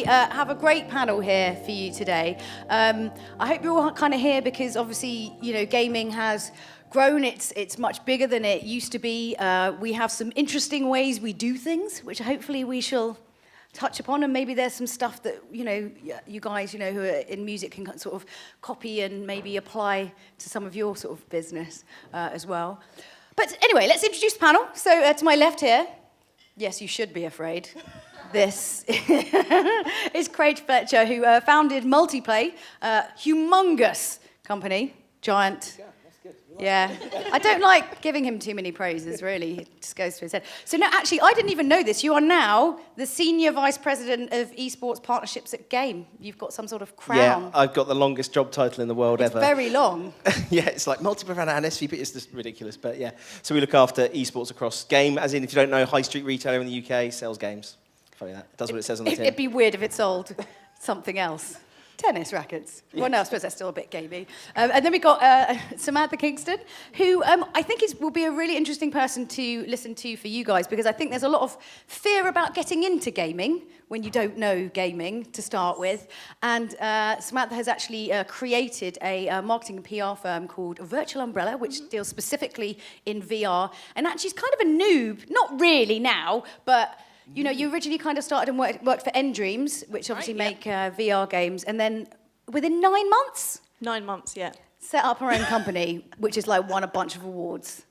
have a great panel here for you today. I hope you're all kind of here because obviously, you know, gaming has grown. It's much bigger than it used to be. We have some interesting ways we do things, which hopefully we shall touch upon, and maybe there's some stuff that, you know, you guys, you know, who are in music can sort of copy and maybe apply to some of your sort of business as well. But anyway, let's introduce the panel. So to my left here, yes, you should be afraid. This is Fletcher, who founded Multiplay, humongous company, giant. Yeah, I don't like giving him too many praises, really. It just goes to his head. So no, actually, I didn't even know this. You are now the Senior Vice President of eSports Partnerships at Game. You've got some sort of crown. Yeah, I've got the longest job title in the world ever. It's very long. Yeah, it's like Multiplay and SVP. It's just ridiculous, but yeah. So we look after eSports across Game, as in, if you don't know, high street retailer in the UK, sells games. Funny that. It does what it says on the tin. It'd be weird if it sold something else. Tennis rackets. Yeah. Well, no, I suppose that's still a bit gamey. And then we got Samantha Kingston, who I think will be a really interesting person to listen to for you guys, because I think there's a lot of fear about getting into gaming when you don't know gaming to start with. And Samantha has actually created a marketing and PR firm called Virtual Umbrella, which deals specifically in VR. And actually, she's kind of a noob, not really now, but you know, you originally kind of started and worked for Dreams, which obviously make VR games, and then within 9 months? 9 months, yeah. Set up her own company, which has like won a bunch of awards.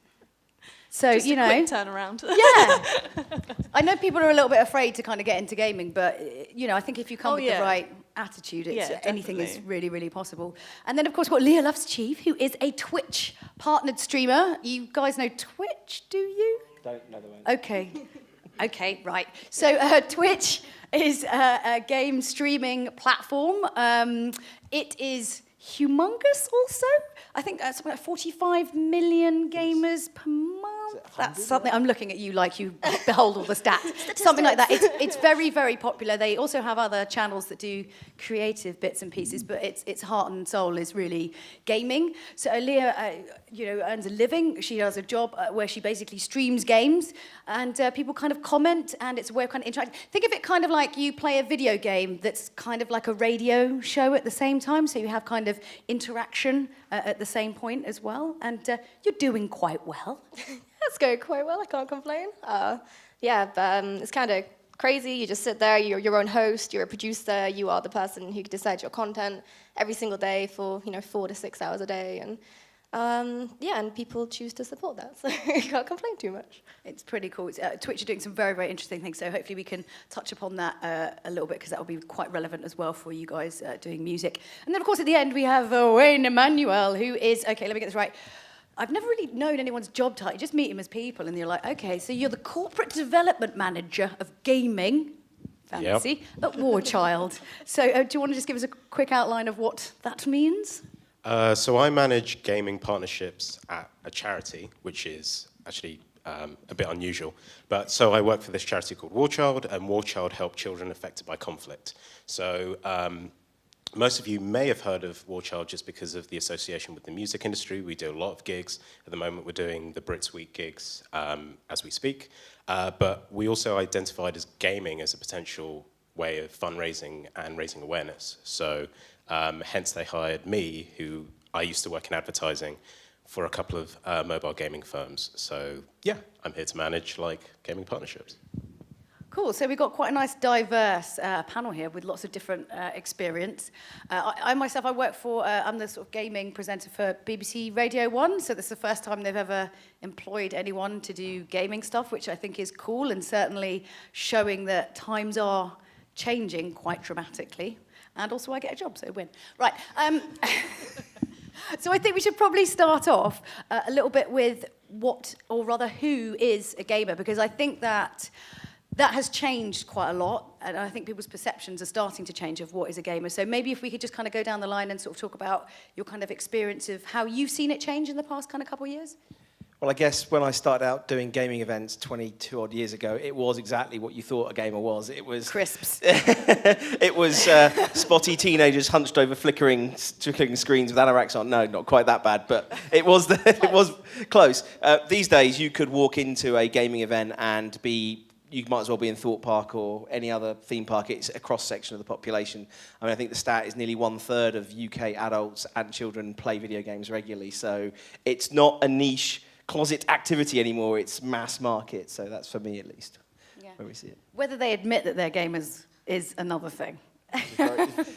So, Just you know. Quick turnaround. Yeah. I know people are a little bit afraid to kind of get into gaming, but, you know, I think if you come with the right attitude, anything is really, really possible. And then, of course, we've got Leahloveschief, who is a Twitch partnered streamer. You guys know Twitch, do you? Don't know the one. Okay. Okay, right. So Twitch is a game streaming platform. It is humongous also. I think that's about 45 million gamers per month. That's something, I'm looking at you like you behold all the stats. Something like that. It's very, very popular. They also have other channels that do creative bits and pieces, but its heart and soul is really gaming. So Leah, you know, earns a living. She does a job where she basically streams games, and people kind of comment, and it's a way of kind of interacting. Think of it kind of like you play a video game that's kind of like a radio show at the same time, so you have kind of interaction at the same point as well, and you're doing quite well. That's going quite well, I can't complain. It's kind of crazy. You just sit there, you're your own host, you're a producer, you are the person who decides your content every single day for, 4 to 6 hours a day. And and people choose to support that, so you can't complain too much. It's pretty cool. Twitch are doing some very, very interesting things, so hopefully we can touch upon that a little bit, because that will be quite relevant as well for you guys doing music. And then, of course, at the end, we have Emanuel, who is, okay, let me get this right. I've never really known anyone's job title. You just meet him as people, and you're like, okay, so you're the corporate development manager of gaming, fancy, at Warchild. So do you want to just give us a quick outline of what that means? So I manage gaming partnerships at a charity, which is actually a bit unusual. But so I work for this charity called Warchild, and Warchild help children affected by conflict. So most of you may have heard of Warchild just because of the association with the music industry. We do a lot of gigs. At the moment, we're doing the Brits Week gigs as we speak. But we also identified as gaming as a potential way of fundraising and raising awareness. So hence they hired me, who I used to work in advertising for a couple of mobile gaming firms. So yeah, I'm here to manage gaming partnerships. Cool, so we've got quite a nice diverse panel here with lots of different experience. I myself, I'm the sort of gaming presenter for BBC Radio 1, so this is the first time they've ever employed anyone to do gaming stuff, which I think is cool, and certainly showing that times are changing quite dramatically. And also I get a job, so win. Right, so I think we should probably start off a little bit with what, or rather who is a gamer, because I think that has changed quite a lot, and I think people's perceptions are starting to change of what is a gamer. So maybe if we could just kind of go down the line and sort of talk about your kind of experience of how you've seen it change in the past kind of couple of years. Well, I guess when I started out doing gaming events 22 odd years ago, it was exactly what you thought a gamer was. It was crisps. It was spotty teenagers hunched over flickering screens with anoraks on. No, not quite that bad, but it was it was close. These days, you could walk into a gaming event and be you might as well be in Thorpe Park or any other theme park. It's a cross-section of the population. I mean, I think the stat is nearly 1/3 of UK adults and children play video games regularly. So it's not a niche closet activity anymore. It's mass market. So that's, for me at least, where we see it. Whether they admit that they're gamers is another thing.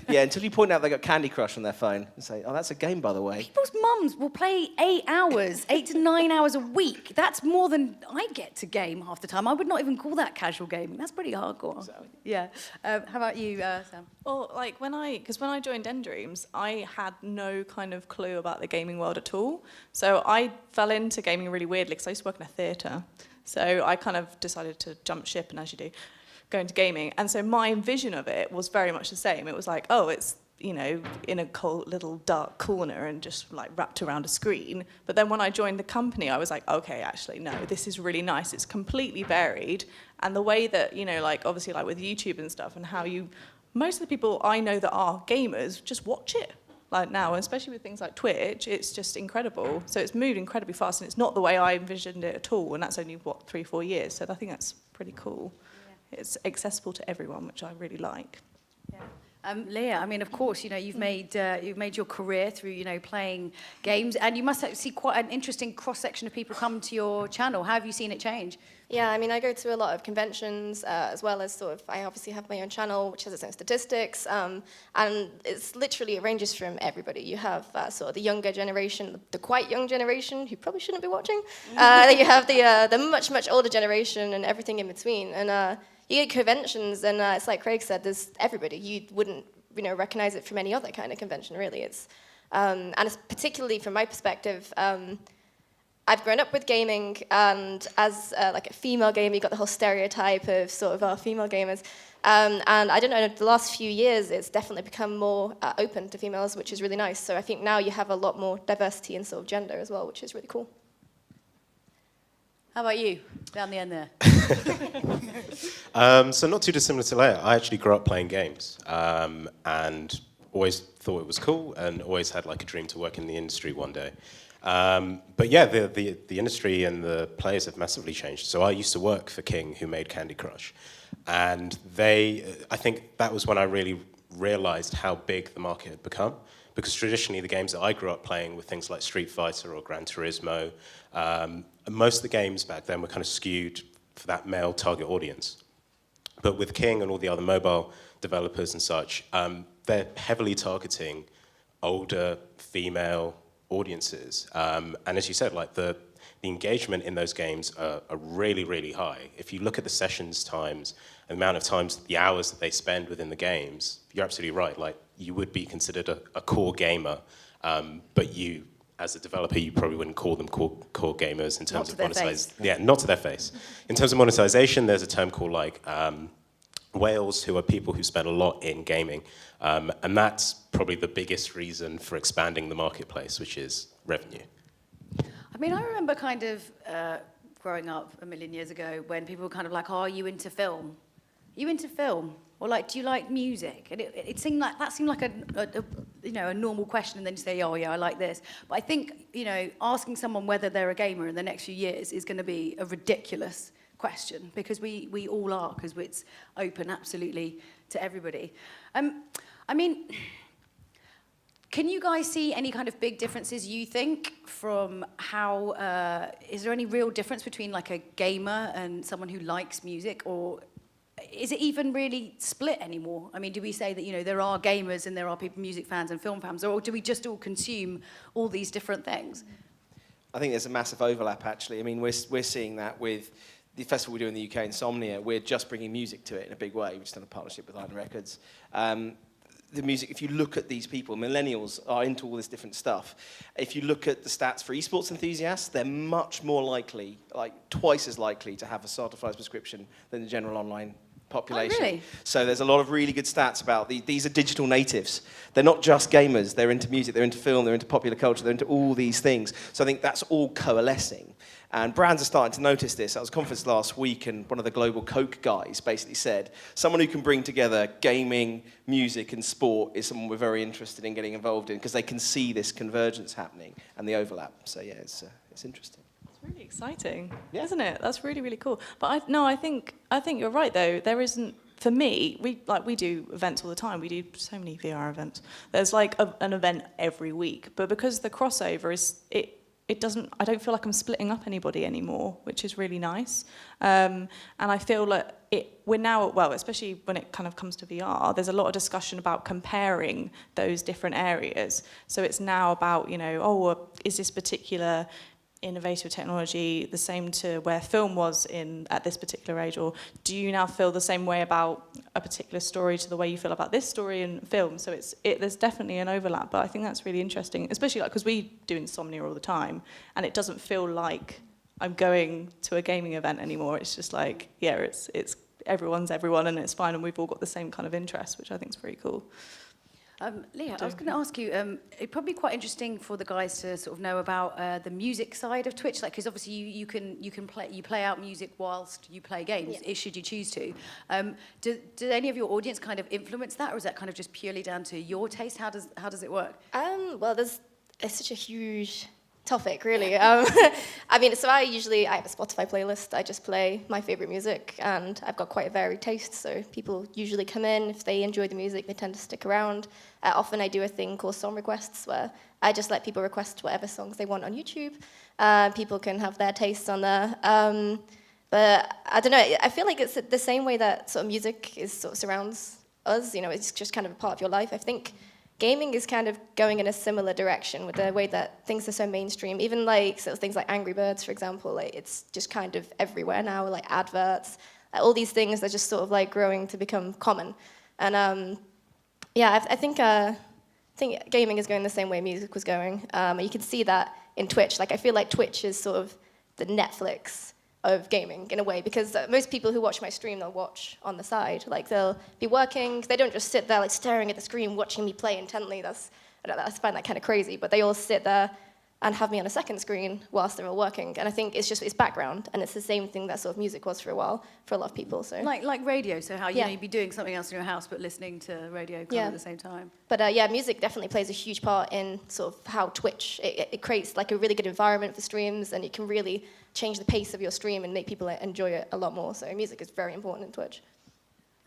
Yeah, until you point out they got Candy Crush on their phone and say, oh, that's a game, by the way. People's mums will play 8 hours, 8 to 9 hours a week. That's more than I get to game half the time. I would not even call that casual gaming. That's pretty hardcore. Exactly. Yeah. How about you, Sam? Well, like when I joined Endreams, I had no kind of clue about the gaming world at all. So I fell into gaming really weirdly because I used to work in a theatre. So I kind of decided to jump ship, and as you do, go into gaming. And so my vision of it was very much the same. It was like, oh, it's, you know, in a cold little dark corner and just like wrapped around a screen. But then when I joined the company, I was like, okay, actually, no, this is really nice. It's completely varied. And the way that, you know, like obviously like with YouTube and stuff and how most of the people I know that are gamers just watch it. Like now, especially with things like Twitch, it's just incredible. So it's moved incredibly fast, and it's not the way I envisioned it at all. And that's only, 3-4 years. So I think that's pretty cool. It's accessible to everyone, which I really like. Yeah. Leah, I mean, of course, you know, you've made your career through, you know, playing games, and you must see quite an interesting cross-section of people come to your channel. How have you seen it change? Yeah, I mean, I go to a lot of conventions, as well as sort of, I obviously have my own channel, which has its own statistics, and it's literally, it ranges from everybody. You have sort of the younger generation, the quite young generation, who probably shouldn't be watching. Then you have the much, much older generation and everything in between. And you get conventions, and it's like Craig said, there's everybody. You wouldn't, you know, recognize it from any other kind of convention, really. It's, and it's particularly from my perspective, I've grown up with gaming, and as like a female gamer, you've got the whole stereotype of sort of female gamers. And I don't know, the last few years, it's definitely become more open to females, which is really nice. So I think now you have a lot more diversity in sort of gender as well, which is really cool. How about you, down the end there? So not too dissimilar to Leah. I actually grew up playing games, and always thought it was cool, and always had like a dream to work in the industry one day. But yeah, the industry and the players have massively changed. So I used to work for King, who made Candy Crush, and I think that was when I really realized how big the market had become. Because traditionally, the games that I grew up playing were things like Street Fighter or Gran Turismo. Most of the games back then were kind of skewed for that male target audience. But with King and all the other mobile developers and such, they're heavily targeting older female audiences. And as you said, like the engagement in those games are really, really high. If you look at the sessions times, the amount of times, the hours that they spend within the games, you're absolutely right. Like, you would be considered a core gamer, but you, as a developer, you probably wouldn't call them core gamers in terms of monetization. Yeah, not to their face. In terms of monetization, there's a term called like whales, who are people who spend a lot in gaming, and that's probably the biggest reason for expanding the marketplace, which is revenue. I mean, I remember kind of growing up a million years ago when people were kind of like, oh, are you into film? Are you into film? Or like, do you like music? And it seemed like, that seemed like a normal question, and then you say, oh yeah, I like this. But I think, you know, asking someone whether they're a gamer in the next few years is going to be a ridiculous question, because we all are, because it's open absolutely to everybody. I mean, can you guys see any kind of big differences, you think, from how, is there any real difference between like a gamer and someone who likes music, or is it even really split anymore? I mean, do we say that, you know, there are gamers and there are people, music fans and film fans, or do we just all consume all these different things? I think there's a massive overlap, actually. I mean, we're seeing that with the festival we do in the UK, Insomnia. We're just bringing music to it in a big way. We've just done a partnership with Island Records. The music, if you look at these people, millennials are into all this different stuff. If you look at the stats for eSports enthusiasts, they're much more likely, like twice as likely, to have a certified prescription than the general online population. Oh, really? So there's a lot of really good stats about these are digital natives. They're not just gamers. They're into music, they're into film, they're into popular culture, they're into all these things. So I think that's all coalescing. And brands are starting to notice this. I was at a conference last week, and one of the global Coke guys basically said, someone who can bring together gaming, music, and sport is someone we're very interested in getting involved in, because they can see this convergence happening and the overlap. So yeah, it's interesting. Really exciting, Yeah. isn't it? That's really, really cool. But I think you're right though. There isn't, for me, we do events all the time. We do so many VR events. There's like an event every week. But because the crossover is it doesn't, I don't feel like I'm splitting up anybody anymore, which is really nice. And I feel like we're now, well, especially when it kind of comes to VR, there's a lot of discussion about comparing those different areas. So it's now about, is this particular innovative technology the same to where film was at this particular age, or do you now feel the same way about a particular story to the way you feel about this story in film? So there's definitely an overlap, but I think that's really interesting, especially because we do Insomnia all the time, and it doesn't feel like I'm going to a gaming event anymore. It's just like, yeah, it's everyone's everyone, and it's fine, and we've all got the same kind of interests, which I think is pretty cool. Leah, I was going to ask you, it'd probably be quite interesting for the guys to sort of know about the music side of Twitch, like because obviously you can play out music whilst you play games, should you choose to. Do any of your audience kind of influence that, or is that kind of just purely down to your taste? How does it work? Well, it's such a huge topic, really. I mean, so I have a Spotify playlist. I just play my favorite music, and I've got quite a varied taste. So people usually come in, if they enjoy the music, they tend to stick around. Often I do a thing called song requests, where I just let people request whatever songs they want on YouTube. People can have their tastes on there. But I don't know, I feel like it's the same way that sort of music sort of surrounds us. It's just kind of a part of your life. I think gaming is kind of going in a similar direction with the way that things are so mainstream. Even like sort of things like Angry Birds, for example, like it's just kind of everywhere now, like adverts, all these things are just sort of like growing to become common. And I think gaming is going the same way music was going. You can see that in Twitch. Like I feel like Twitch is sort of the Netflix of gaming in a way, because most people who watch my stream, they'll watch on the side. Like they'll be working, they don't just sit there like staring at the screen watching me play intently. I find that kind of crazy, but they all sit there and have me on a second screen whilst they're all working. And I think it's background, and it's the same thing that sort of music was for a while for a lot of people. So like radio, so how you'd be doing something else in your house but listening to radio kind of at the same time. But music definitely plays a huge part in sort of how Twitch, it creates like a really good environment for streams, and it can really change the pace of your stream and make people enjoy it a lot more. So music is very important in Twitch.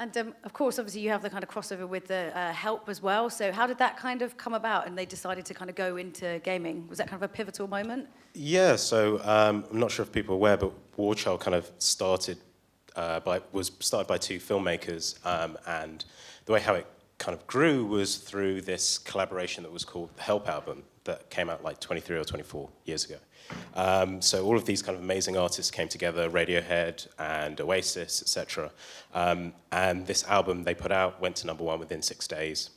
And of course, obviously, you have the kind of crossover with the help as well. So how did that kind of come about, and they decided to kind of go into gaming? Was that kind of a pivotal moment? Yeah, so I'm not sure if people are aware, but War Child kind of started by two filmmakers, and the way how it kind of grew was through this collaboration that was called the Help album that came out like 23 or 24 years ago. So all of these kind of amazing artists came together, Radiohead and Oasis, etc. And this album they put out went to #1 within 6 days.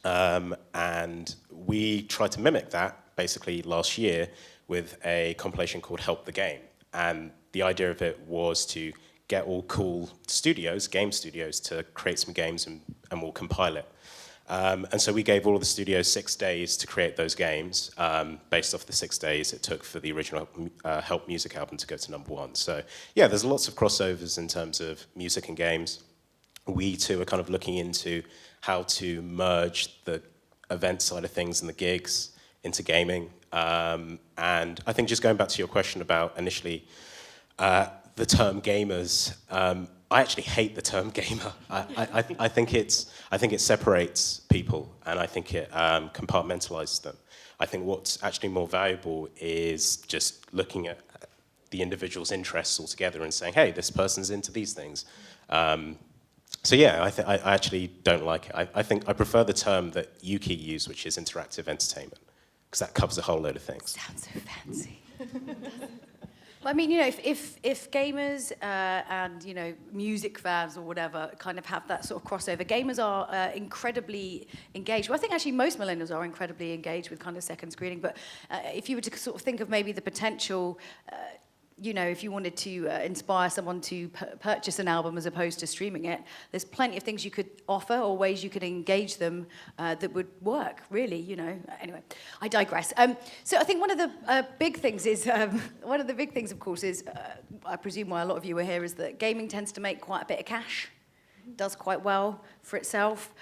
And we tried to mimic that basically last year with a compilation called Help the Game. And the idea of it was to get all cool studios, game studios, to create some games and we'll compile it. And so we gave all of the studios 6 days to create those games, based off the 6 days it took for the original Help Music album to go to #1. So yeah, there's lots of crossovers in terms of music and games. We too are kind of looking into how to merge the event side of things and the gigs into gaming. And I think just going back to your question about initially the term gamers, I actually hate the term gamer. I think it separates people, and I think it compartmentalizes them. I think what's actually more valuable is just looking at the individual's interests altogether and saying, hey, this person's into these things. So yeah, I actually don't like it. I think I prefer the term that Yuki used, which is interactive entertainment, because that covers a whole load of things. Sounds so fancy. I mean, if gamers and, music fans or whatever kind of have that sort of crossover, gamers are incredibly engaged. Well, I think actually most millennials are incredibly engaged with kind of second screening, but if you were to sort of think of maybe the potential, if you wanted to inspire someone to purchase an album as opposed to streaming it, there's plenty of things you could offer or ways you could engage them that would work, really, Anyway, I digress. So I think one of the big things is, of course, is, I presume why a lot of you are here, is that gaming tends to make quite a bit of cash. does quite well for itself,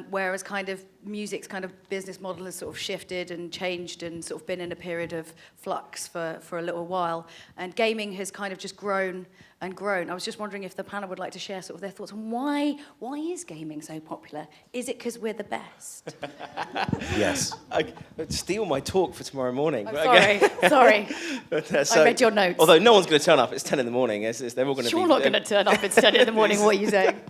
whereas kind of music's kind of business model has sort of shifted and changed and sort of been in a period of flux for a little while. And gaming has kind of just grown and grown. I was just wondering if the panel would like to share sort of their thoughts on why is gaming so popular? Is it because we're the best? Yes. Steal my talk for tomorrow morning. Sorry. But, I read your notes. Although no one's going to turn up, it's 10 in the morning. They're all going to be... You're not going to turn up, it's 10 in the morning, what are you saying?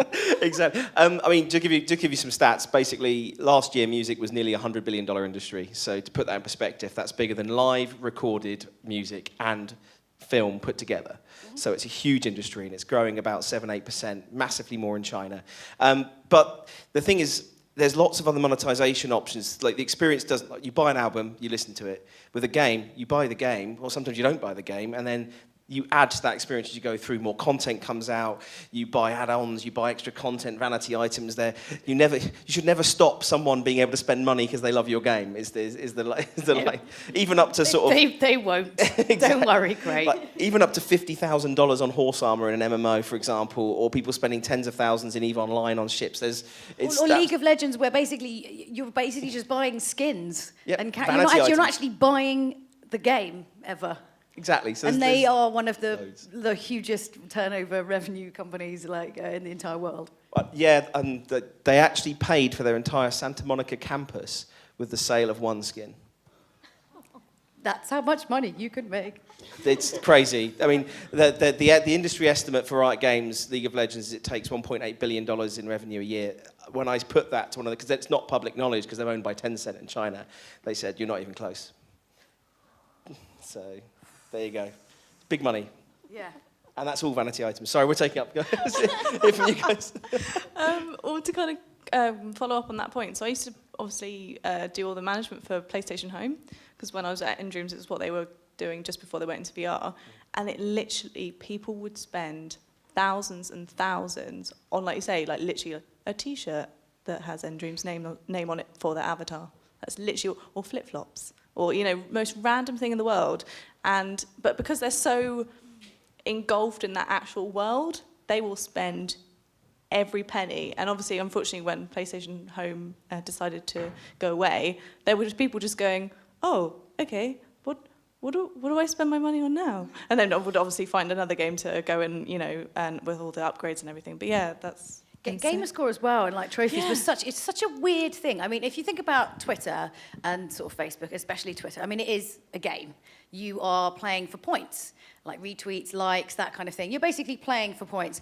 Exactly. I mean, to give you some stats, basically, last year music was nearly a $100 billion industry. So to put that in perspective, that's bigger than live recorded music and film put together. So it's a huge industry, and it's growing about 7-8%, massively more in China. But the thing is, there's lots of other monetization options. Like the experience doesn't, like you buy an album, you listen to it. With a game, you buy the game, or sometimes you don't buy the game, and then you add to that experience as you go through. More content comes out, you buy add-ons, you buy extra content, vanity items there. You should never stop someone being able to spend money because they love your game, is the line. Even up to sort of... They won't. Exactly. Don't worry, great. Like, even up to $50,000 on horse armor in an MMO, for example, or people spending tens of thousands in EVE Online on ships. Or League of Legends, where you're basically just buying skins. Yep. And Vanity you're not items. actually buying the game, ever. Exactly. So And they are one of loads. the hugest turnover revenue companies in the entire world. Yeah, and they actually paid for their entire Santa Monica campus with the sale of one skin. That's how much money you could make. It's crazy. I mean, the industry estimate for Riot Games, League of Legends, it takes $1.8 billion in revenue a year. When I put that to one of the, because it's not public knowledge, because they're owned by Tencent in China, they said, you're not even close. So... there you go. Big money. Yeah. And that's all vanity items. Sorry, we're taking up. Hear from you guys. Or to kind of follow up on that point. So I used to obviously do all the management for PlayStation Home, because when I was at InDreams, it was what they were doing just before they went into VR. And it literally, people would spend thousands and thousands on, like you say, like literally a T-shirt that has InDreams' name on it for their avatar. That's literally, or flip-flops, or, you know, most random thing in the world. But because they're so engulfed in that actual world, they will spend every penny. And obviously, unfortunately, when PlayStation Home decided to go away, there were just people just going, oh, okay, what do I spend my money on now? And then I would obviously find another game to go in, you know, and with all the upgrades and everything. But yeah, that's... Gamer score as well, and like trophies was it's such a weird thing. I mean, if you think about Twitter and sort of Facebook, especially Twitter, I mean, it is a game. You are playing for points, like retweets, likes, that kind of thing. You're basically playing for points.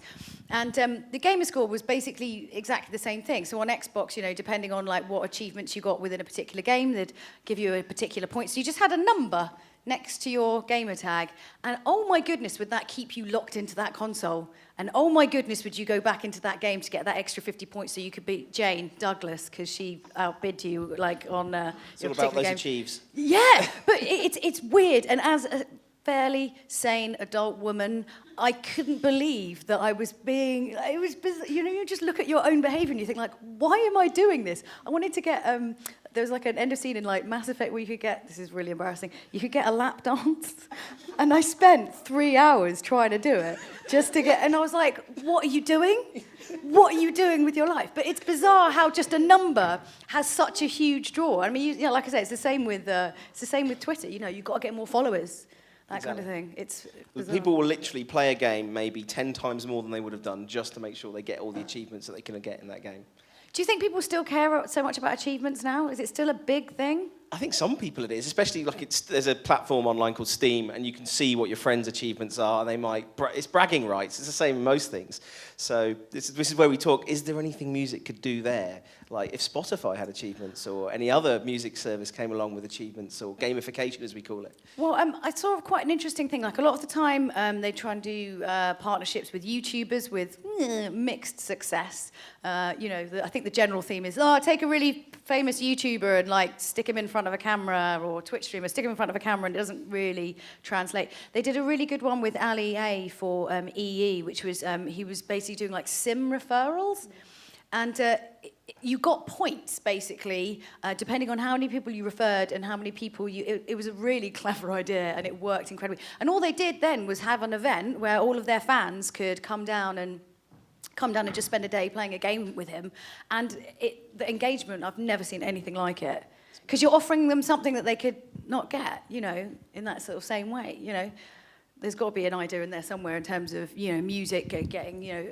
And the gamer score was basically exactly the same thing. So on Xbox, you know, depending on like what achievements you got within a particular game, they'd give you a particular point. So you just had a number next to your gamer tag, and oh my goodness, would that keep you locked into that console? And oh my goodness, would you go back into that game to get that extra 50 points so you could beat Jane Douglas because she outbid you like on it's all your about particular those game. achieves. Yeah, but it's weird. And as a fairly sane adult woman, I couldn't believe that I was being, it was, you know, you just look at your own behavior and you think like, why am I doing this? I wanted to get, there was like an end of scene in like Mass Effect where you could get, this is really embarrassing, you could get a lap dance. And I spent 3 hours trying to do it just to get, and I was like, what are you doing? What are you doing with your life? But it's bizarre how just a number has such a huge draw. I mean, you know, like I say, it's the same with Twitter. You know, you've got to get more followers. That kind of thing. It's bizarre. People will literally play a game maybe 10 times more than they would have done just to make sure they get all the achievements that they can get in that game. Do you think people still care so much about achievements now? Is it still a big thing? I think some people it is, especially like there's a platform online called Steam, and you can see what your friends' achievements are. They might it's bragging rights. It's the same in most things. So this is where we talk. Is there anything music could do there? Like if Spotify had achievements, or any other music service came along with achievements, or gamification as we call it. Well, I saw quite an interesting thing. Like a lot of the time, they try and do partnerships with YouTubers with mixed success. You know, I think the general theme is, take a really famous YouTuber and like stick him in front of a camera, or Twitch streamer, stick him in front of a camera, and it doesn't really translate. They did a really good one with Ali A for EE, which was, he was basically doing like sim referrals. And you got points, basically, depending on how many people you referred and how many people it was a really clever idea, and it worked incredibly. And all they did then was have an event where all of their fans could come down and come down and just spend a day playing a game with him, and the engagement, I've never seen anything like it. Because you're offering them something that they could not get, you know, in that sort of same way, you know. There's got to be an idea in there somewhere in terms of, you know, music, getting, you know,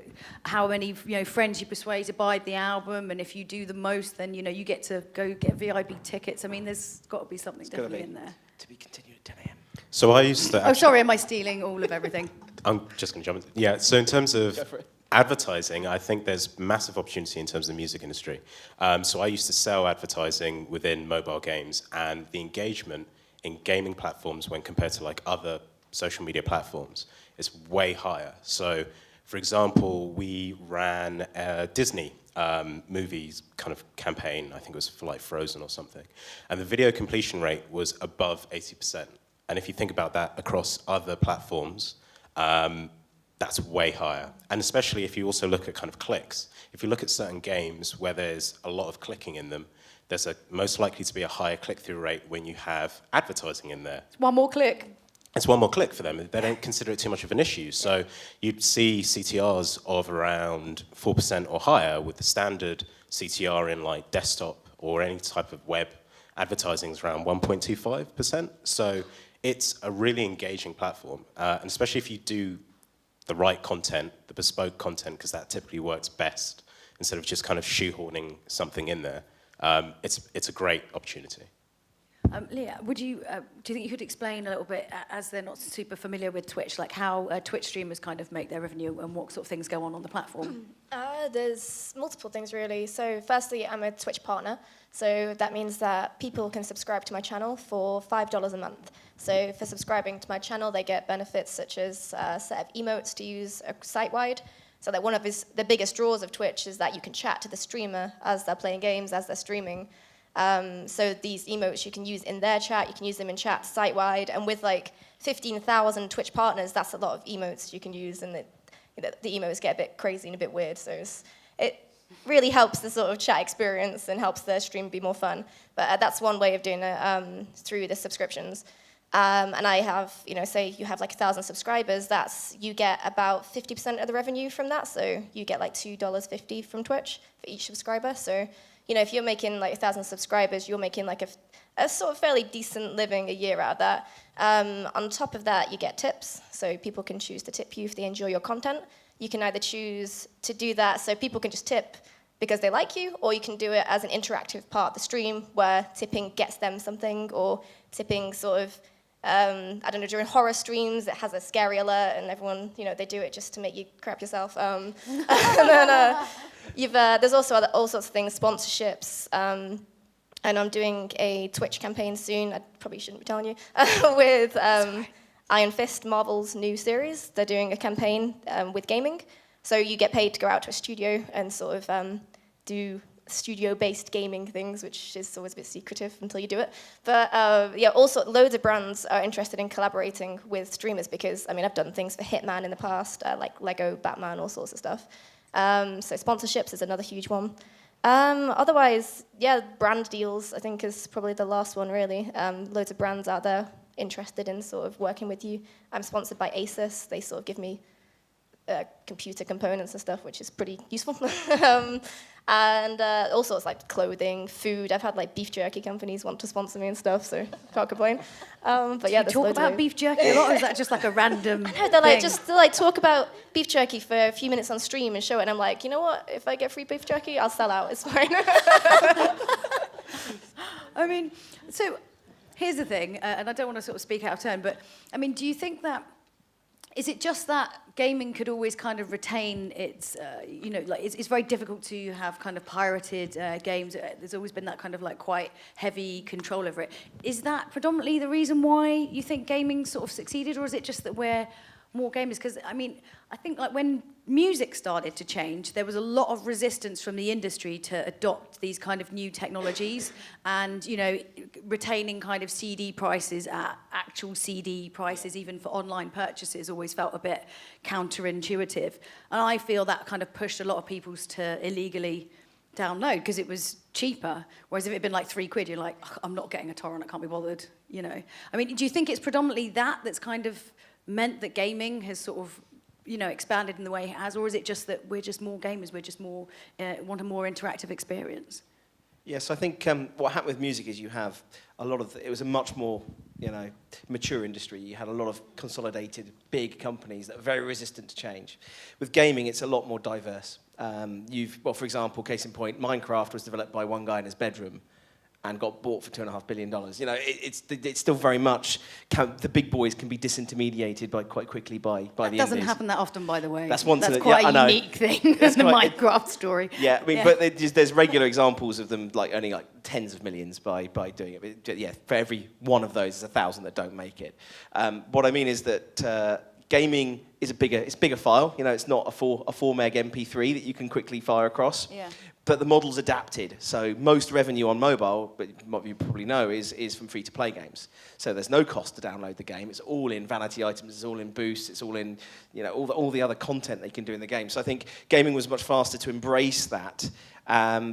how many, you know, friends you persuade to buy the album, and if you do the most, then, you know, you get to go get VIP tickets. I mean, there's got to be something definitely in there. To be continued at 10 a.m. So I used to... Oh, sorry, am I stealing all of everything? I'm just going to jump in. Yeah, so in terms of advertising, I think there's massive opportunity in terms of the music industry. So I used to sell advertising within mobile games, and the engagement in gaming platforms when compared to like other social media platforms is way higher. So, for example, we ran a Disney movies kind of campaign, I think it was for like Frozen or something, and the video completion rate was above 80%. And if you think about that across other platforms, that's way higher. And especially if you also look at kind of clicks. If you look at certain games where there's a lot of clicking in them, there's most likely to be a higher click-through rate when you have advertising in there. One more click. It's one more click for them. They don't consider it too much of an issue. So you'd see CTRs of around 4% or higher, with the standard CTR in like desktop or any type of web advertising is around 1.25%. So it's a really engaging platform, and especially if you do the right content, the bespoke content, because that typically works best instead of just kind of shoehorning something in there. It's a great opportunity. Leah, do you think you could explain a little bit, as they're not super familiar with Twitch, like how Twitch streamers kind of make their revenue and what sort of things go on the platform? There's multiple things, really. So firstly, I'm a Twitch partner. So that means that people can subscribe to my channel for $5 a month. So for subscribing to my channel, they get benefits such as a set of emotes to use site-wide. So that one of the biggest draws of Twitch is that you can chat to the streamer as they're playing games, as they're streaming. So these emotes you can use in their chat, you can use them in chat site-wide, and with like 15,000 Twitch partners, that's a lot of emotes you can use, and the emotes get a bit crazy and a bit weird, so it really helps the sort of chat experience and helps the stream be more fun. But that's one way of doing it, through the subscriptions. And I have, you know, say you have like 1,000 subscribers, you get about 50% of the revenue from that, so you get like $2.50 from Twitch for each subscriber. So, you know, if you're making like 1,000 subscribers, you're making like a sort of fairly decent living a year out of that. On top of that, you get tips, so people can choose to tip you if they enjoy your content. You can either choose to do that so people can just tip because they like you, or you can do it as an interactive part of the stream where tipping gets them something, or tipping sort of, I don't know, during horror streams, it has a scary alert, and everyone, you know, they do it just to make you crap yourself. And then there's also all sorts of things, sponsorships, and I'm doing a Twitch campaign soon, I probably shouldn't be telling you, with Iron Fist, Marvel's new series. They're doing a campaign with gaming, so you get paid to go out to a studio and sort of do studio-based gaming things, which is always a bit secretive until you do it. But yeah, also loads of brands are interested in collaborating with streamers because, I mean, I've done things for Hitman in the past, like Lego, Batman, all sorts of stuff. So sponsorships is another huge one. Otherwise, yeah, brand deals, I think, is probably the last one, really. Loads of brands out there interested in sort of working with you. I'm sponsored by Asus. They sort of give me computer components and stuff, which is pretty useful. And all sorts like clothing, food. I've had like beef jerky companies want to sponsor me and stuff, so can't complain. But yeah, Do you talk about beef jerky a lot, or is that just like a random I know, they'll like talk about beef jerky for a few minutes on stream and show it, and I'm like, you know what, if I get free beef jerky, I'll sell out, it's fine. I mean, so here's the thing, and I don't want to sort of speak out of turn, but I mean, do you think that, is it just that gaming could always kind of retain its, you know, like it's very difficult to have kind of pirated games. There's always been that kind of like quite heavy control over it. Is that predominantly the reason why you think gaming sort of succeeded, or is it just that we're more gamers? Because, I mean, I think like when music started to change, there was a lot of resistance from the industry to adopt these kind of new technologies, and, you know, retaining kind of CD prices at actual CD prices, even for online purchases, always felt a bit counterintuitive. And I feel that kind of pushed a lot of people to illegally download because it was cheaper. Whereas if it had been like £3, you're like, I'm not getting a torrent, I can't be bothered, you know. I mean, do you think it's predominantly that's kind of meant that gaming has sort of, expanded in the way it has, or is it just that we're just more gamers, we're just more want a more interactive experience? Yes, I think what happened with music is you have a lot of, it was a much more, mature industry. You had a lot of consolidated big companies that are very resistant to change. With gaming, it's a lot more diverse. For example, case in point, Minecraft was developed by one guy in his bedroom and got bought for $2.5 billion. It's still very much, the big boys can be disintermediated quite quickly by the indies. That doesn't happen that often, by the way. That's quite a unique thing in the Minecraft story. Yeah, but there's regular examples of them earning tens of millions by doing it. But yeah, for every one of those, there's 1,000 that don't make it. What I mean is that gaming is a bigger file. It's not a 4 meg MP3 that you can quickly fire across. Yeah. But the model's adapted. So most revenue on mobile, but what you probably know, is from free-to-play games. So there's no cost to download the game. It's all in vanity items. It's all in boosts. It's all in all the other content they can do in the game. So I think gaming was much faster to embrace that.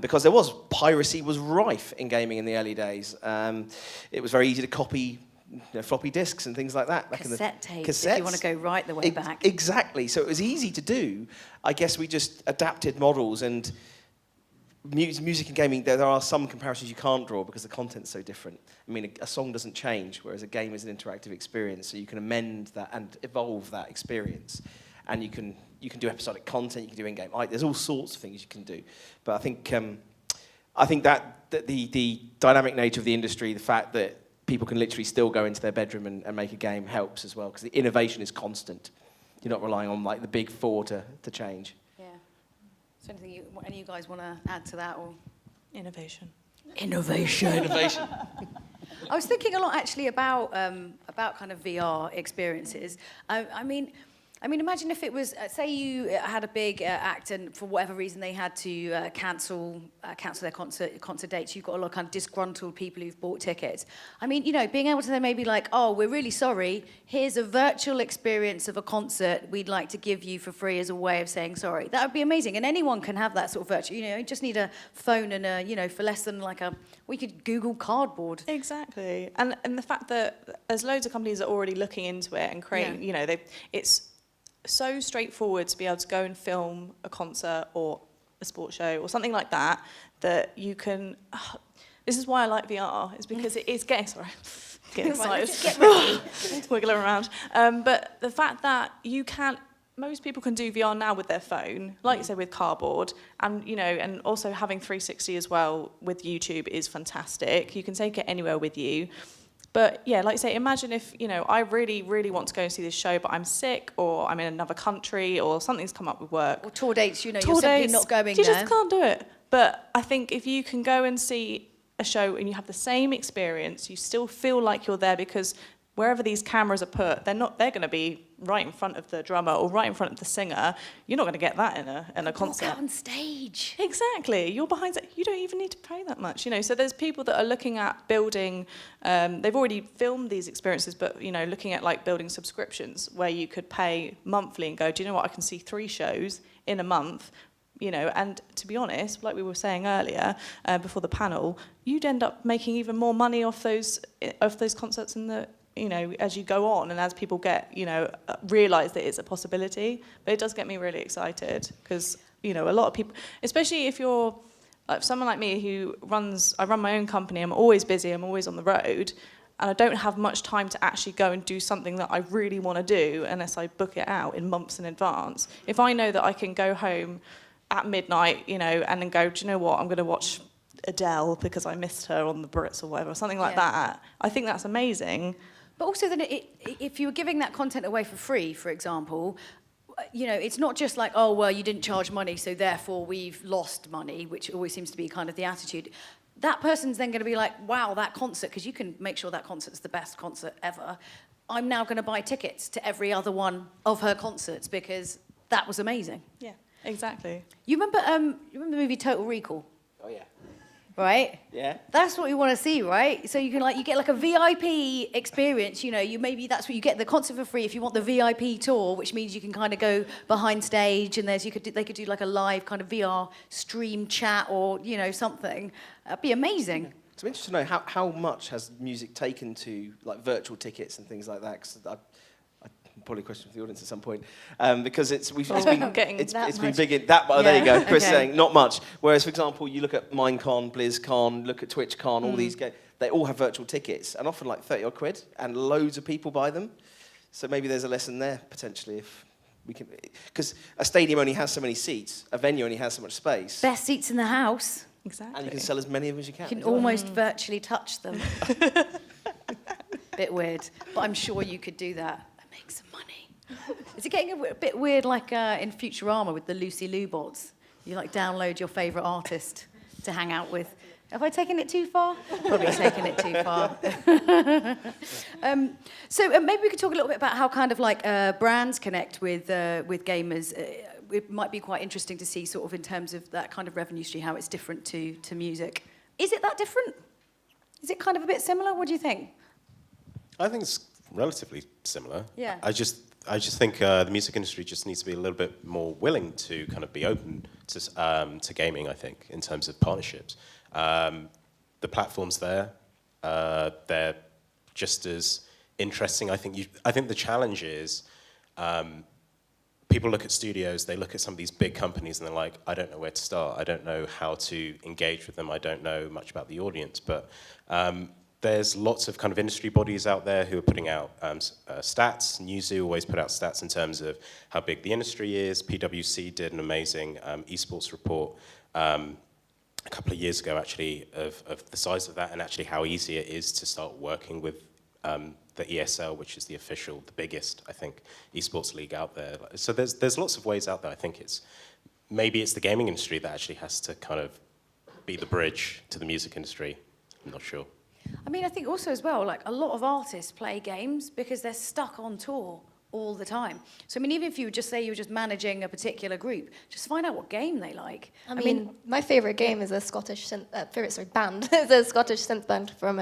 Because piracy was rife in gaming in the early days. It was very easy to copy floppy disks and things like that. Cassette tapes, if you want to go right the way back. Exactly. So it was easy to do. I guess we just adapted models, and music and gaming, there are some comparisons you can't draw because the content's so different. I mean, a song doesn't change, whereas a game is an interactive experience, so you can amend that and evolve that experience. And you can do episodic content, you can do in-game. There's all sorts of things you can do. But I think that the dynamic nature of the industry, the fact that people can literally still go into their bedroom and make a game helps as well, because the innovation is constant. You're not relying on the big four to change. Yeah. So anything any of you guys want to add to that? Or Innovation. Innovation. I was thinking a lot actually about kind of VR experiences. I mean, imagine if it was, say you had a big act and for whatever reason they had to cancel their concert dates. You've got a lot of kind of disgruntled people who've bought tickets. I mean, being able to then maybe we're really sorry, here's a virtual experience of a concert we'd like to give you for free as a way of saying sorry. That would be amazing. And anyone can have that sort of virtual, you just need a phone and for less than we could Google Cardboard. Exactly. And the fact that there's loads of companies that are already looking into it and creating, it's so straightforward to be able to go and film a concert or a sports show or something like that you can. This is why I like VR, is because it is getting excited, Get ready. wiggling around. But the fact that most people can do VR now with their phone, like you said, with Cardboard, and and also having 360 as well with YouTube is fantastic. You can take it anywhere with you. But yeah, like I say, imagine if, I really, really want to go and see this show, but I'm sick, or I'm in another country, or something's come up with work. Or tour dates, you're simply not going there. You just can't do it. But I think if you can go and see a show and you have the same experience, you still feel like you're there, because wherever these cameras are put, they're going to be right in front of the drummer or right in front of the singer. You're not going to get that in a concert. Walk out on stage. Exactly. You're behind. You don't even need to pay that much. So there's people that are looking at building. They've already filmed these experiences, but looking at building subscriptions where you could pay monthly and go, do you know what? I can see 3 shows in a month. And to be honest, like we were saying earlier before the panel, you'd end up making even more money off those concerts in the. As you go on and as people get, realise that it's a possibility. But it does get me really excited because, a lot of people, especially if you're someone like me who I run my own company, I'm always busy, I'm always on the road, and I don't have much time to actually go and do something that I really want to do unless I book it out in months in advance. If I know that I can go home at midnight, and then go, do you know what, I'm going to watch Adele because I missed her on the Brits or whatever, something like that, I think that's amazing. But also then if you were giving that content away for free, for example, it's not just oh, well, you didn't charge money, so therefore we've lost money, which always seems to be kind of the attitude. That person's then going to be wow, that concert, because you can make sure that concert's the best concert ever. I'm now going to buy tickets to every other one of her concerts because that was amazing. Yeah, exactly. You remember the movie Total Recall? Oh, yeah. Right? Yeah. That's what we want to see, right? So you can you get a VIP experience, maybe that's what you get the concert for free if you want the VIP tour, which means you can kind of go behind stage and they could do a live kind of VR stream chat or, something. That'd be amazing. So I'm interested to know how much has music taken to virtual tickets and things like that, because probably a question for the audience at some point, because it's been getting it's that been much. big. There you go. Chris Okay. saying not much. Whereas, for example, you look at Minecon, BlizzCon, look at TwitchCon, all these games. They all have virtual tickets, and often like 30 odd quid, and loads of people buy them. So maybe there's a lesson there potentially if we can, because a stadium only has so many seats, a venue only has so much space, Best seats in the house. Exactly. and you can sell as many of them as you can. You can as well. almost virtually touch them. Bit weird, but I'm sure you could do that and make some money. Is it getting a bit weird like in Futurama with the Lucy Liu bots? You like download your favourite artist to hang out with. Have I taken it too far? Probably taken it too far. So maybe we could talk a little bit about how kind of like brands connect with gamers. It might be quite interesting to see sort of in terms of that kind of revenue stream, how it's different to music. Is it that different? Is it kind of a bit similar? What do you think? I think it's relatively similar. Yeah. I just think the music industry just needs to be a little bit more willing to kind of be open to gaming, I think, in terms of partnerships. The platform's there. They're just as interesting. I think the challenge is people look at studios, they look at some of these big companies, and they're like, I don't know where to start. I don't know how to engage with them. I don't know much about the audience. But there's lots of kind of industry bodies out there who are putting out stats. Newzoo always put out stats in terms of how big the industry is. PwC did an amazing eSports report a couple of years ago, actually, of the size of that and actually how easy it is to start working with the ESL, which is the biggest, I think, esports league out there. So there's lots of ways out there. I think maybe it's the gaming industry that actually has to kind of be the bridge to the music industry. I'm not sure. I mean, I think also as well, like a lot of artists play games because they're stuck on tour all the time. So I mean, even if you would just say you were just managing a particular group, just find out what game they like. I mean, my favourite game is a Scottish band. It's a Scottish synth band from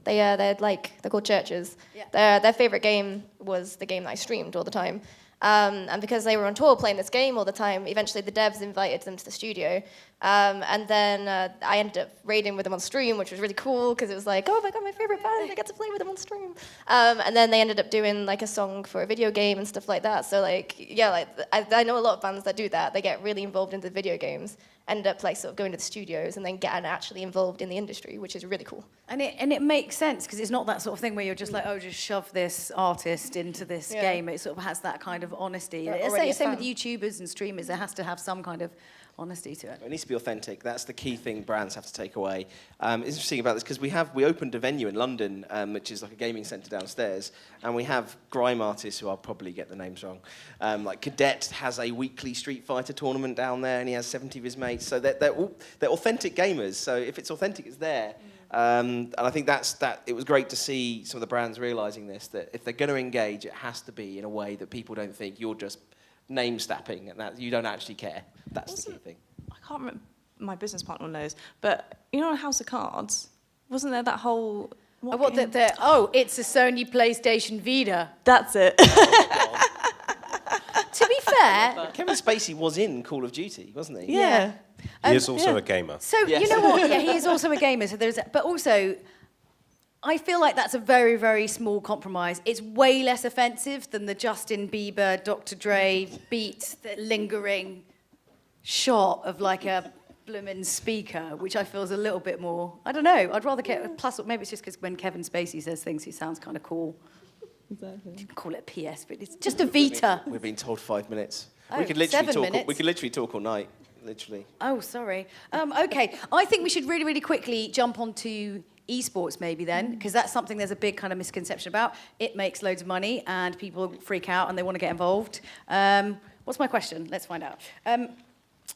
they're called Churches. Yeah. Their favourite game was the game that I streamed all the time. And because they were on tour playing this game all the time, eventually the devs invited them to the studio. And then I ended up raiding with them on stream, which was really cool because it was like, oh my god, my favourite band, I get to play with them on stream. And then they ended up doing like a song for a video game and stuff like that. So like, yeah, like I know a lot of bands that do that. They get really involved into video games, end up like sort of going to the studios and then getting actually involved in the industry, which is really cool. And it makes sense because it's not that sort of thing where you're just like, oh, just shove this artist into this game. It sort of has that kind of honesty. Same with YouTubers and streamers. There has to have some kind of honesty to it. It needs to be authentic. That's the key thing brands have to take away. It's interesting about this because we opened a venue in London, which is like a gaming centre downstairs, and we have grime artists who I'll probably get the names wrong. Like Cadet has a weekly Street Fighter tournament down there, and he has 70 of his mates. So they're authentic gamers. So if it's authentic, it's there. And I think it was great to see some of the brands realising this, that if they're going to engage, it has to be in a way that people don't think you're just name snapping and that you don't actually care. That's the key thing. I can't remember, my business partner knows, but you know on House of Cards, wasn't there that whole... It's a Sony PlayStation Vita. That's it. To be fair... Kevin Spacey was in Call of Duty, wasn't he? Yeah. He is also a gamer. So, Yes. you know what? Yeah, he is also a gamer. So but also, I feel like that's a very, very small compromise. It's way less offensive than the Justin Bieber, Dr. Dre beat, the lingering shot of like a bloomin' speaker, which I feel is a little bit more, I don't know, I'd rather get, plus maybe it's just because when Kevin Spacey says things, it sounds kind of cool. Exactly. You can call it a PS, but it's just a Vita. We've been told 5 minutes. Oh, we could literally 7 minutes. We could literally talk all night. Literally. Oh, sorry. Okay, I think we should really, really quickly jump onto eSports maybe then, because that's something there's a big kind of misconception about. It makes loads of money and people freak out and they want to get involved. What's my question? Let's find out.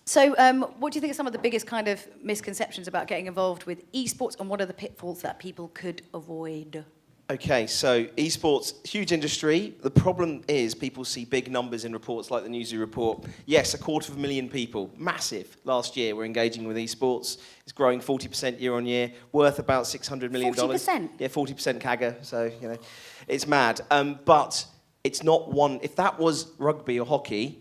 So what do you think are some of the biggest kind of misconceptions about getting involved with eSports, and what are the pitfalls that people could avoid? Okay, so esports, huge industry. The problem is people see big numbers in reports like the Newzoo report. Yes, 250,000 people, massive. Last year were engaging with esports. It's growing 40% year on year, worth about $600 million. 40%? Yeah, 40% CAGR, so, you know, it's mad. But it's not one, if that was rugby or hockey,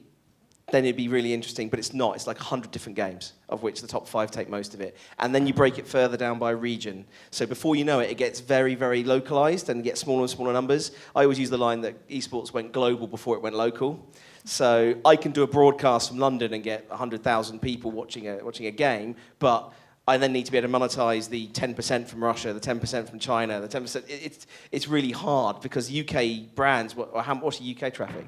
then it'd be really interesting, but it's not. It's like 100 different games, of which the top 5 take most of it. And then you break it further down by region. So before you know it, it gets very, very localized and gets smaller and smaller numbers. I always use the line that esports went global before it went local. So I can do a broadcast from London and get 100,000 people watching a game, but I then need to be able to monetize the 10% from Russia, the 10% from China, the 10%. It's really hard because UK brands, what's the UK traffic?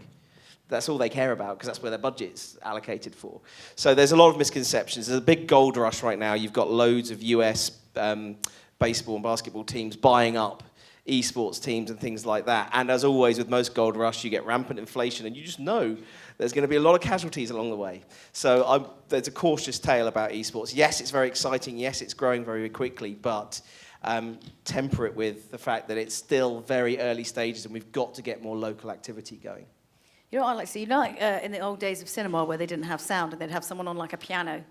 That's all they care about because that's where their budget's allocated for. So there's a lot of misconceptions. There's a big gold rush right now. You've got loads of US baseball and basketball teams buying up esports teams and things like that. And as always with most gold rush, you get rampant inflation and you just know there's going to be a lot of casualties along the way. So there's a cautious tale about esports. Yes, it's very exciting. Yes, it's growing very quickly, but temper it with the fact that it's still very early stages and we've got to get more local activity going. You know what I like to see? You know, like in the old days of cinema where they didn't have sound and they'd have someone on like a piano.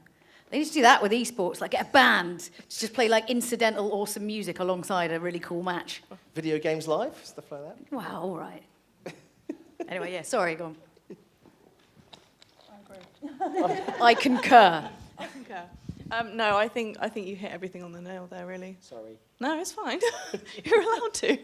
They used to do that with esports, like get a band to just play like incidental awesome music alongside a really cool match. Video games live, stuff like that. Wow, all right. Anyway, yeah, sorry, go on. I agree. I concur. Okay. No, I think you hit everything on the nail there, really. Sorry. No, it's fine. You're allowed to.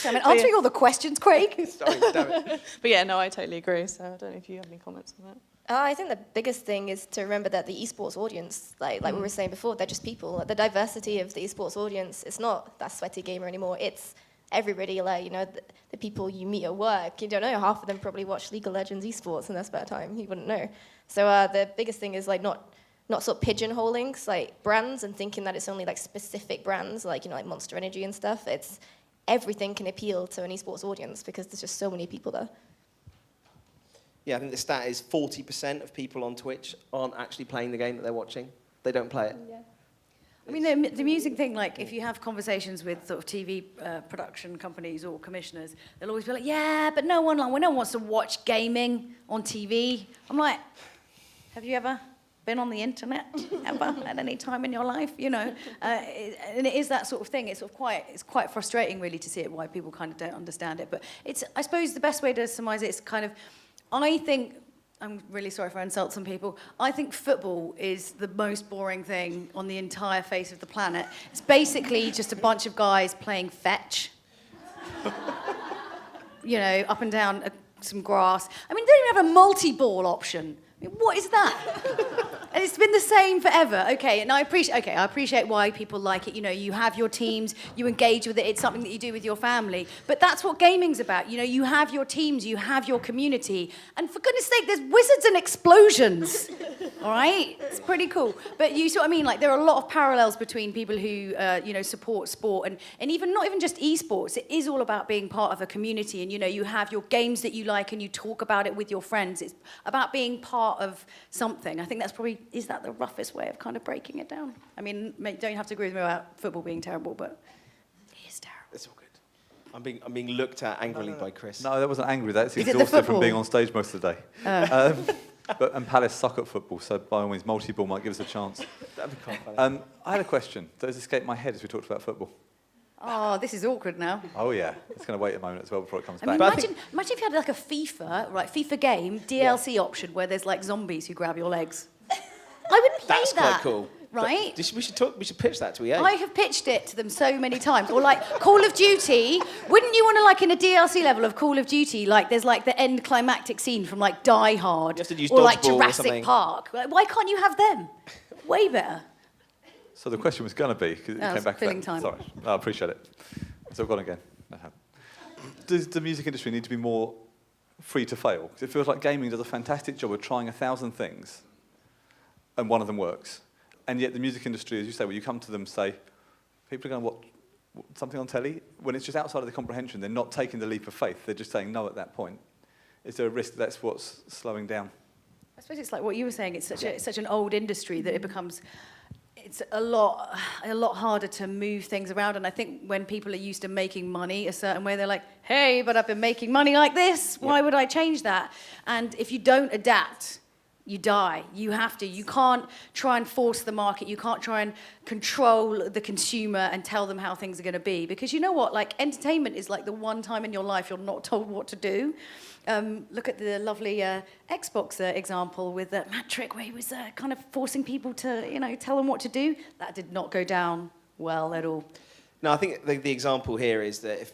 I'm answering all the questions, Craig. Sorry, damn it. But yeah, no, I totally agree. So I don't know if you have any comments on that. I think the biggest thing is to remember that the esports audience, like we were saying before, they're just people. Like, the diversity of the esports audience, it's not that sweaty gamer anymore. It's everybody, like, you know, the people you meet at work. You don't know, half of them probably watch League of Legends esports in their spare time. You wouldn't know. So the biggest thing is like not sort of pigeonholing like brands and thinking that it's only like specific brands, like, you know, like Monster Energy and stuff. It's everything can appeal to an esports audience because there's just so many people there. Yeah, I think the stat is 40% of people on Twitch aren't actually playing the game that they're watching. They don't play it. Yeah. I mean, the music thing, like, if you have conversations with sort of TV production companies or commissioners, they'll always be like, yeah, but no one wants to watch gaming on TV. I'm like, have you ever been on the internet ever at any time in your life? You know, and it is that sort of thing. It's quite frustrating, really, to see it, why people kind of don't understand it. But I suppose the best way to surmise it is kind of, I think, I'm really sorry if I insult some people, I think football is the most boring thing on the entire face of the planet. It's basically just a bunch of guys playing fetch. You know, up and down some grass. I mean, they don't even have a multi-ball option. I mean, what is that? And it's been the same forever. Okay, and I appreciate why people like it. You know, you have your teams, you engage with it, it's something that you do with your family. But that's what gaming's about. You know, you have your teams, you have your community. And for goodness sake, there's wizards and explosions. All right? It's pretty cool. But you see what I mean? Like, there are a lot of parallels between people who, you know, support sport and even not even just esports. It is all about being part of a community. And, you know, you have your games that you like and you talk about it with your friends. It's about being part of something. I think that's probably, is that the roughest way of kind of breaking it down? I mean, don't have to agree with me about football being terrible, but it is terrible. It's all good. I'm being looked at angrily by Chris. No, that wasn't angry. That's Is it the exhausted from football? being on stage most of the day. And Palace suck at football, so by all means, multi-ball might give us a chance. That'd be quite funny. I had a question that has escaped my head as we talked about football. Oh, this is awkward now. Oh yeah, it's going to wait a moment as well before it comes I mean, back. imagine if you had like a FIFA game, DLC option, where there's like zombies who grab your legs. I would play That's that. quite cool. Right? We should pitch that to EA. I have pitched it to them so many times. Or like Call of Duty. Wouldn't you want to, like, in a DLC level of Call of Duty, like there's like the end climactic scene from like Die Hard, You have to use or like dodgeball or Jurassic something. Park? Like, why can't you have them? Way better. So the question was going to be, because it came it's back. filling time. Sorry, I appreciate it. So I've gone again. Does the music industry need to be more free to fail? Because it feels like gaming does a fantastic job of trying 1,000 things, and one of them works. And yet the music industry, as you say, when you come to them and say, people are going to watch something on telly, when it's just outside of the comprehension, they're not taking the leap of faith, they're just saying no at that point. Is there a risk that's what's slowing down? I suppose it's like what you were saying. It's such an old industry that it becomes. It's a lot harder to move things around. And I think when people are used to making money a certain way, they're like, hey, but I've been making money like this. Why would I change that? And if you don't adapt you die. You have to. You can't try and force the market. You can't try and control the consumer and tell them how things are going to be. Because you know what? Like, entertainment is like the one time in your life you're not told what to do. Look at the lovely Xbox example with Matt Trick, where he was kind of forcing people to, tell them what to do. That did not go down well at all. No, I think the example here is that if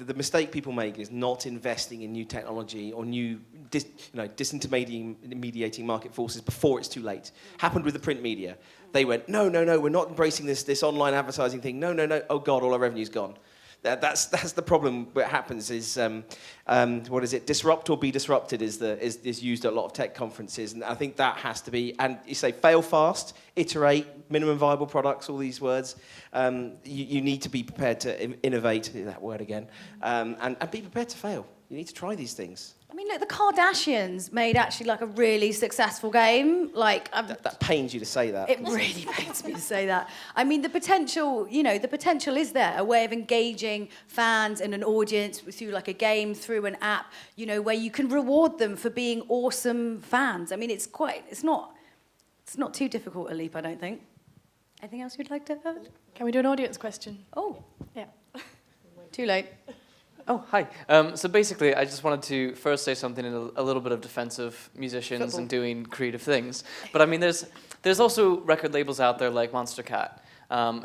the mistake people make is not investing in new technology or new disintermediating market forces before it's too late. Happened with the print media. They went, no, we're not embracing this online advertising thing. No, oh God, all our revenue's gone. That's the problem. What happens is, what is it? Disrupt or be disrupted is used at a lot of tech conferences, and I think that has to be. And you say fail fast, iterate, minimum viable products. All these words. You need to be prepared to innovate. That word again, and be prepared to fail. You need to try these things. I mean, look, the Kardashians made actually like a really successful game. Like, that pains you to say that. It really pains me to say that. I mean, the potential is there. A way of engaging fans and an audience through like a game, through an app, where you can reward them for being awesome fans. I mean, it's not too difficult a leap, I don't think. Anything else you'd like to add? Can we do an audience question? Oh, Yeah. too late. Oh, hi. So basically, I just wanted to first say something in a little bit of defense of musicians and doing creative things. But I mean, there's also record labels out there like Monster Cat,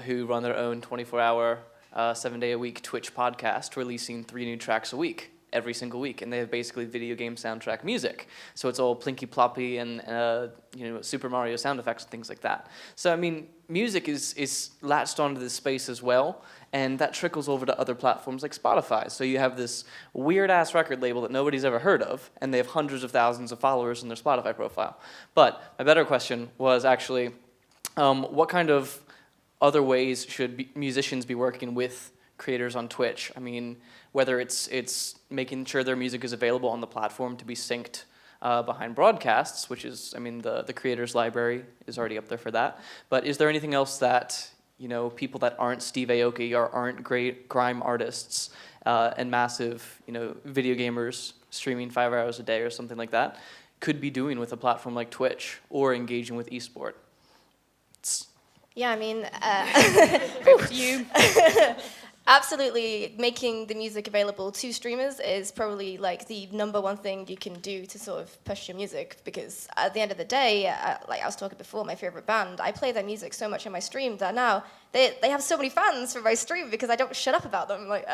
who run their own 24-hour, 7-day-a-week Twitch podcast, releasing 3 new tracks a week, every single week, and they have basically video game soundtrack music. So it's all plinky ploppy and Super Mario sound effects and things like that. So I mean, music is latched onto this space as well, and that trickles over to other platforms like Spotify. So you have this weird-ass record label that nobody's ever heard of, and they have hundreds of thousands of followers in their Spotify profile. But my better question was actually, what kind of other ways should musicians be working with creators on Twitch? I mean, whether it's making sure their music is available on the platform to be synced behind broadcasts, which is, I mean, the creators library is already up there for that. But is there anything else that, people that aren't Steve Aoki or aren't great grime artists and massive, video gamers streaming 5 hours a day or something like that could be doing with a platform like Twitch or engaging with eSport? Yeah, I mean, Over to you. absolutely, making the music available to streamers is probably like the #1 thing you can do to sort of push your music, because at the end of the day, like I was talking before, my favorite band, I play their music so much in my stream that now they have so many fans for my stream because I don't shut up about them. Like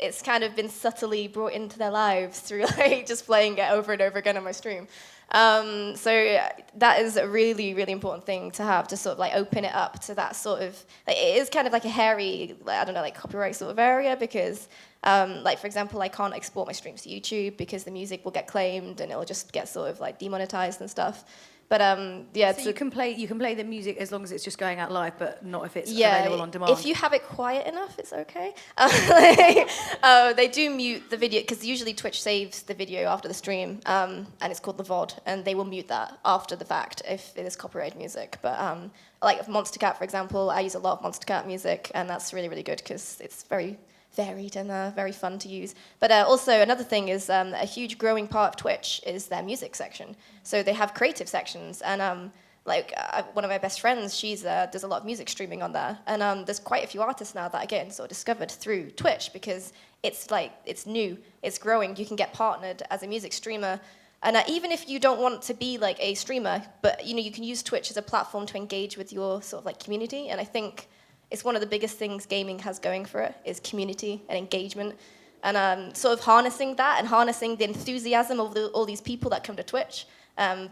it's kind of been subtly brought into their lives through like just playing it over and over again on my stream. So that is a really, really important thing to have, to sort of like open it up to that sort of, like, it is kind of like a hairy, like copyright sort of area, because like, for example, I can't export my streams to YouTube because the music will get claimed and it'll just get sort of like demonetized and stuff. But yeah, so you can play the music as long as it's just going out live, but not if it's available on demand. If you have it quiet enough, it's okay. They do mute the video because usually Twitch saves the video after the stream, and it's called the VOD, and they will mute that after the fact if it is copyrighted music. But like Monster Cat, for example, I use a lot of Monster Cat music, and that's really, really good because it's very varied and very fun to use. But also another thing is a huge growing part of Twitch is their music section. So they have creative sections, and one of my best friends, she's does a lot of music streaming on there, and there's quite a few artists now that are getting sort of discovered through Twitch because it's new, it's growing. You can get partnered as a music streamer, and even if you don't want to be like a streamer, but you can use Twitch as a platform to engage with your sort of like community, and I think it's one of the biggest things gaming has going for it, is community and engagement. And sort of harnessing that and harnessing the enthusiasm of all these people that come to Twitch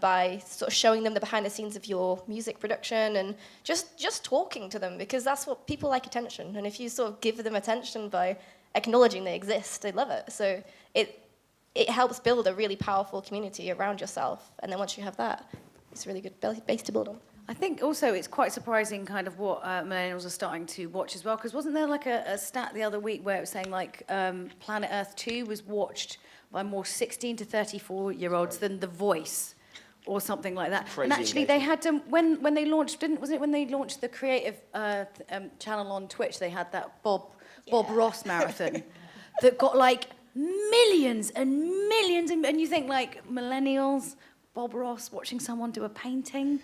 by sort of showing them the behind the scenes of your music production and just talking to them, because that's what people like, attention. And if you sort of give them attention by acknowledging they exist, they love it. So it helps build a really powerful community around yourself. And then once you have that, it's a really good base to build on. I think also it's quite surprising kind of what millennials are starting to watch as well, because wasn't there like a stat the other week where it was saying like Planet Earth 2 was watched by more 16 to 34-year-olds than The Voice or something like that. Crazy and actually engagement. they had when they launched, when they launched the creative channel on Twitch, they had that Bob Ross marathon that got like millions and millions, and you think like millennials Bob Ross watching someone do a painting.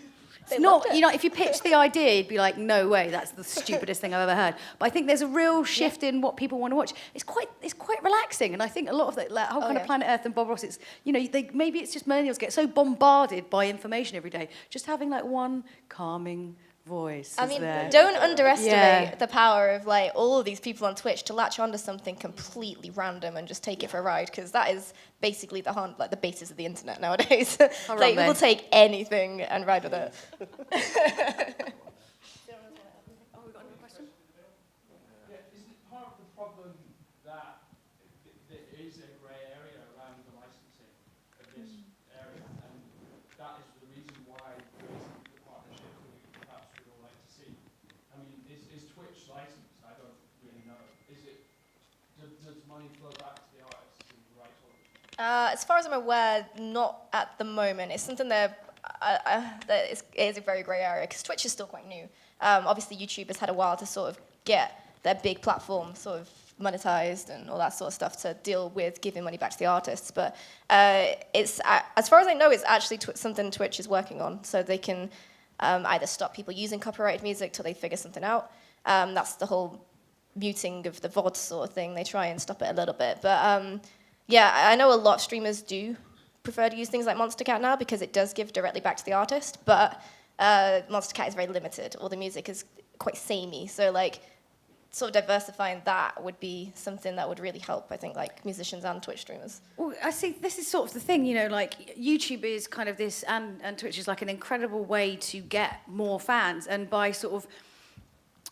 They It's not, loved it. you know, if you pitched the idea, you'd be like, no way, that's the stupidest thing I've ever heard. But I think there's a real shift in what people want to watch. It's quite relaxing, and I think a lot of that like, whole kind of Planet Earth and Bob Ross, it's, you know, maybe it's just millennials get so bombarded by information every day. Just having like one calming voice I is mean, there. don't underestimate Yeah. the power of like all of these people on Twitch to latch onto something completely random and just take it for a ride, because that is basically the basis of the internet nowadays. All right, Like then. people take anything and ride with it. Isn't it part of the problem that there is a grey area around the licensing of this area, and that is the reason why there isn't the partnership that we perhaps would all like to see? I mean, is Twitch licensed? I don't really know. Does money flow back to the artists in the right order? As far as I'm aware, not at the moment. It's something that it is a very grey area, because Twitch is still quite new. Obviously, YouTube has had a while to sort of get their big platform sort of monetized and all that sort of stuff to deal with giving money back to the artists. But it's, as far as I know, it's actually something Twitch is working on, so they can either stop people using copyrighted music till they figure something out. That's the whole muting of the VOD sort of thing. They try and stop it a little bit. But yeah, I know a lot of streamers do prefer to use things like Monster Cat now, because it does give directly back to the artist, but Monster Cat is very limited. All the music is quite samey, so like sort of diversifying that would be something that would really help, I think, like musicians and Twitch streamers. Well, I see this is sort of the thing, you know, like YouTube is kind of this, and Twitch is like an incredible way to get more fans, and by sort of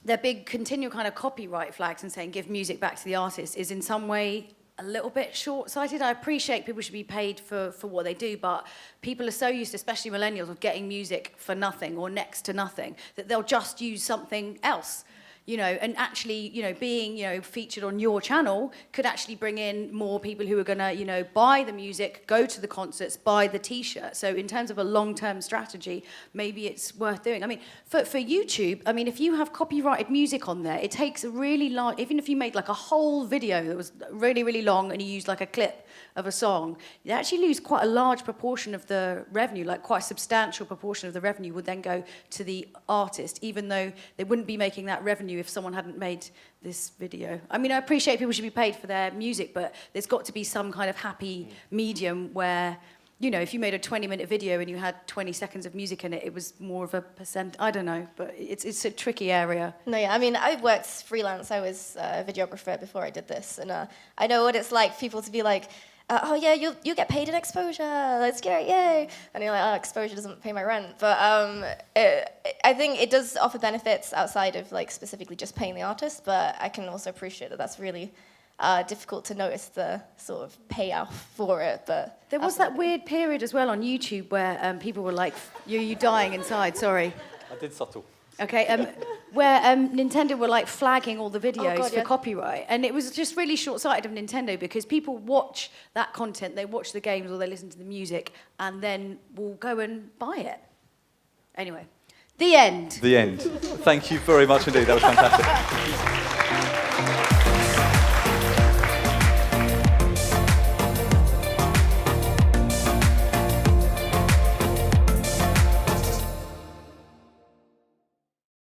their big continual kind of copyright flags and saying give music back to the artist is in some way a little bit short-sighted. I appreciate people should be paid for what they do, but people are so used, especially millennials, of getting music for nothing or next to nothing, that they'll just use something else. You know, and actually, you know, being, you know, featured on your channel could actually bring in more people who are going to, you know, buy the music, go to the concerts, buy the T-shirt. So in terms of a long-term strategy, maybe it's worth doing. I mean, for YouTube, I mean, if you have copyrighted music on there, it takes a really long, even if you made like a whole video that was really, really long and you used like a clip of a song, you actually lose quite a large proportion of the revenue, like quite a substantial proportion of the revenue would then go to the artist, even though they wouldn't be making that revenue if someone hadn't made this video. I mean, I appreciate people should be paid for their music, but there's got to be some kind of happy medium where, you know, if you made a 20-minute video and you had 20 seconds of music in it, it was more of a percent. I don't know, but it's a tricky area. No, yeah, I mean, I worked freelance. I was a videographer before I did this, and I know what it's like, people to be like, oh yeah, you get paid in exposure, that's great, yay. And you're like, oh, exposure doesn't pay my rent. But I think it does offer benefits outside of like specifically just paying the artist, but I can also appreciate that that's really difficult to notice the sort of payoff for it. But There was that weird period as well on YouTube where people were like, you dying inside, sorry. I did subtle. Okay, where Nintendo were like flagging all the videos God, for yeah. copyright, and it was just really short-sighted of Nintendo, because people watch that content, they watch the games or they listen to the music, and then will go and buy it. Anyway, the end. The end. Thank you very much indeed. That was fantastic.